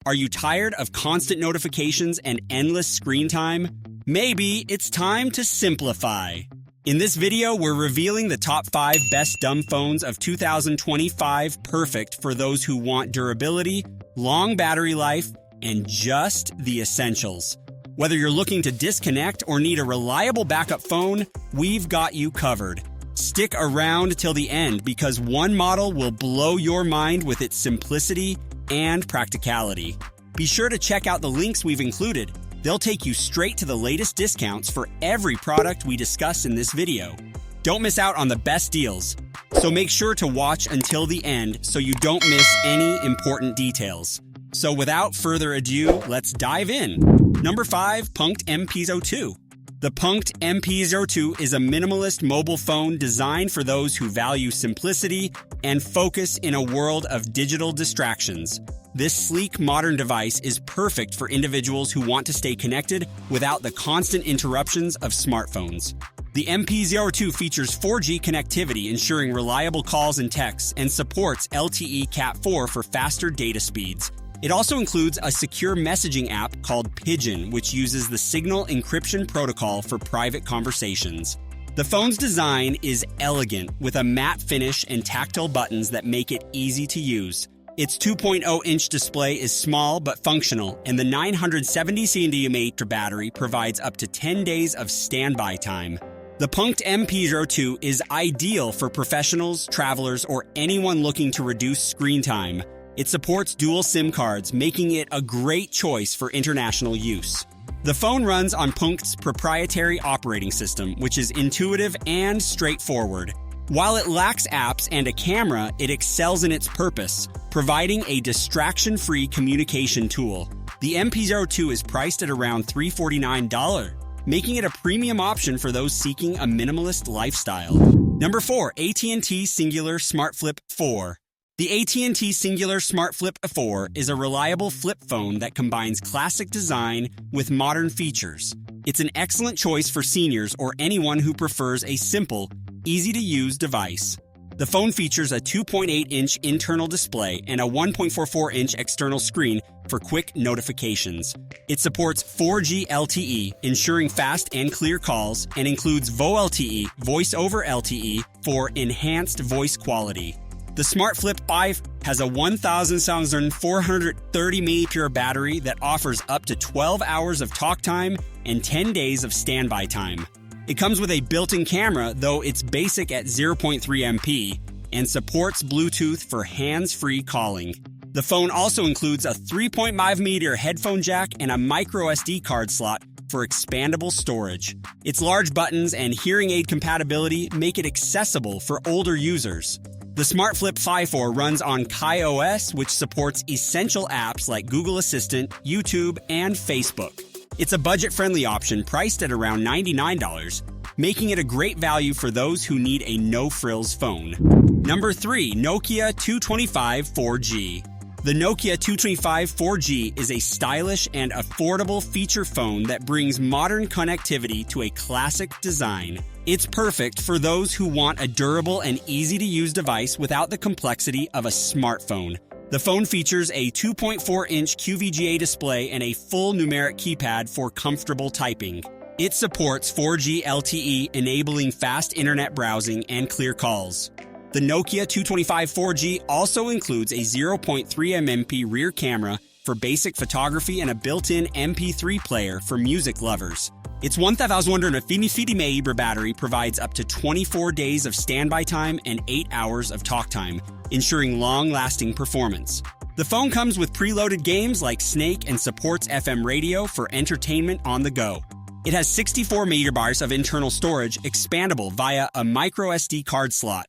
Are you tired of constant notifications and endless screen time? Maybe it's time to simplify. In this video, we're revealing the top 5 best dumb phones of 2025, perfect for those who want durability, long battery life, and just the essentials. Whether you're looking to disconnect or need a reliable backup phone, we've got you covered. Stick around till the end because one model will blow your mind with its simplicity and practicality. Be sure to check out the links we've included. They'll take you straight to the latest discounts for every product we discuss in this video. Don't miss out on the best deals. So make sure to watch until the end so you don't miss any important details. So without further ado, let's dive in. Number 5, Punkt MP02. The Punkt MP02 is a minimalist mobile phone designed for those who value simplicity and focus in a world of digital distractions. This sleek, modern device is perfect for individuals who want to stay connected without the constant interruptions of smartphones. The MP02 features 4G connectivity, ensuring reliable calls and texts, and supports LTE Cat 4 for faster data speeds. It also includes a secure messaging app called Pigeon, which uses the Signal encryption protocol for private conversations. The phone's design is elegant, with a matte finish and tactile buttons that make it easy to use. Its 2.0-inch display is small but functional, and the 970 cm battery provides up to 10 days of standby time. The Punkt MP02 is ideal for professionals, travelers, or anyone looking to reduce screen time. It supports dual SIM cards, making it a great choice for international use. The phone runs on Punkt's proprietary operating system, which is intuitive and straightforward. While it lacks apps and a camera, it excels in its purpose, providing a distraction-free communication tool. The MP02 is priced at around $349, making it a premium option for those seeking a minimalist lifestyle. Number 4, AT&T Cingular Smart Flip 4. The AT&T Cingular Smart Flip 4 is a reliable flip phone that combines classic design with modern features. It's an excellent choice for seniors or anyone who prefers a simple, easy-to-use device. The phone features a 2.8-inch internal display and a 1.44-inch external screen for quick notifications. It supports 4G LTE, ensuring fast and clear calls, and includes VoLTE, Voice over LTE, for enhanced voice quality. The Smart Flip 5 has a 1,430 mAh battery that offers up to 12 hours of talk time and 10 days of standby time. It comes with a built-in camera, though it's basic at 0.3 MP, and supports Bluetooth for hands-free calling. The phone also includes a 3.5mm headphone jack and a microSD card slot for expandable storage. Its large buttons and hearing aid compatibility make it accessible for older users. The Smart Flip 5 runs on KaiOS, which supports essential apps like Google Assistant, YouTube, and Facebook. It's a budget-friendly option priced at around $99, making it a great value for those who need a no-frills phone. Number 3, Nokia 225 4G. The Nokia 225 4G is a stylish and affordable feature phone that brings modern connectivity to a classic design. It's perfect for those who want a durable and easy-to-use device without the complexity of a smartphone. The phone features a 2.4-inch QVGA display and a full numeric keypad for comfortable typing. It supports 4G LTE, enabling fast internet browsing and clear calls. The Nokia 225 4G also includes a 0.3mm rear camera for basic photography and a built-in MP3 player for music lovers. Its 1,150 mAh battery provides up to 24 days of standby time and 8 hours of talk time, ensuring long-lasting performance. The phone comes with preloaded games like Snake and supports FM radio for entertainment on the go. It has 64 MB of internal storage, expandable via a microSD card slot.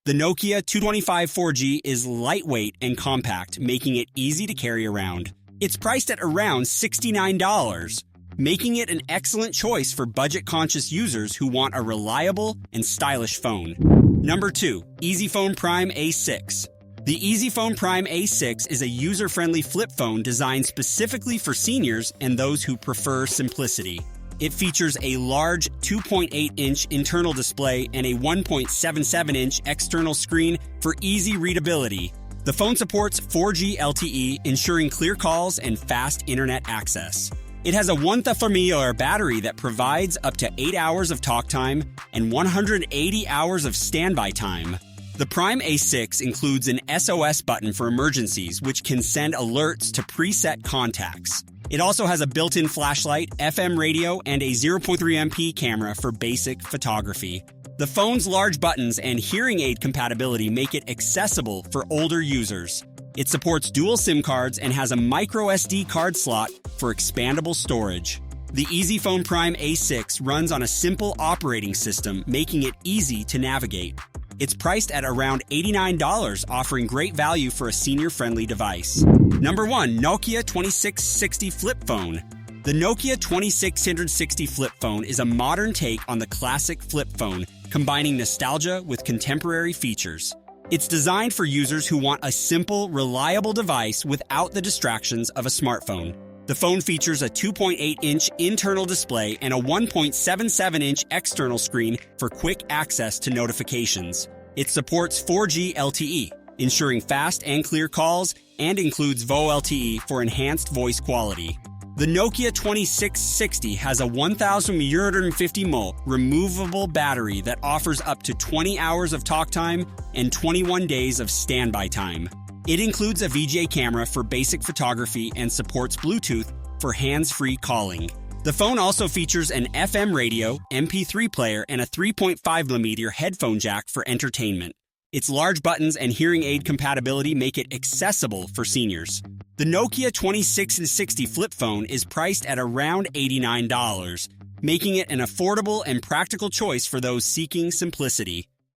The Nokia 225 4G is lightweight and compact, making it easy to carry around. It's priced at around $69, making it an excellent choice for budget-conscious users who want a reliable and stylish phone. Number 2, EasyPhone Prime A6. The EasyPhone Prime A6 is a user-friendly flip phone designed specifically for seniors and those who prefer simplicity. It features a large 2.8-inch internal display and a 1.77-inch external screen for easy readability. The phone supports 4G LTE, ensuring clear calls and fast internet access. It has a 1,000 battery that provides up to 8 hours of talk time and 180 hours of standby time. The Prime A6 includes an SOS button for emergencies, which can send alerts to preset contacts. It also has a built-in flashlight, FM radio, and a 0.3 MP camera for basic photography. The phone's large buttons and hearing aid compatibility make it accessible for older users. It supports dual SIM cards and has a micro SD card slot for expandable storage. The EasyPhone Prime A6 runs on a simple operating system, making it easy to navigate. It's priced at around $89, offering great value for a senior-friendly device. Number 1. Nokia 2660 Flip Phone. The Nokia 2660 Flip Phone is a modern take on the classic flip phone, combining nostalgia with contemporary features. It's designed for users who want a simple, reliable device without the distractions of a smartphone. The phone features a 2.8-inch internal display and a 1.77-inch external screen for quick access to notifications. It supports 4G LTE, ensuring fast and clear calls, and includes VoLTE for enhanced voice quality. The Nokia 2660 has a 1,150 mAh removable battery that offers up to 20 hours of talk time and 21 days of standby time. It includes a VGA camera for basic photography and supports Bluetooth for hands-free calling. The phone also features an FM radio, MP3 player, and a 3.5mm headphone jack for entertainment. Its large buttons and hearing aid compatibility make it accessible for seniors. The Nokia 2660 Flip Phone is priced at around $89, making it an affordable and practical choice for those seeking simplicity.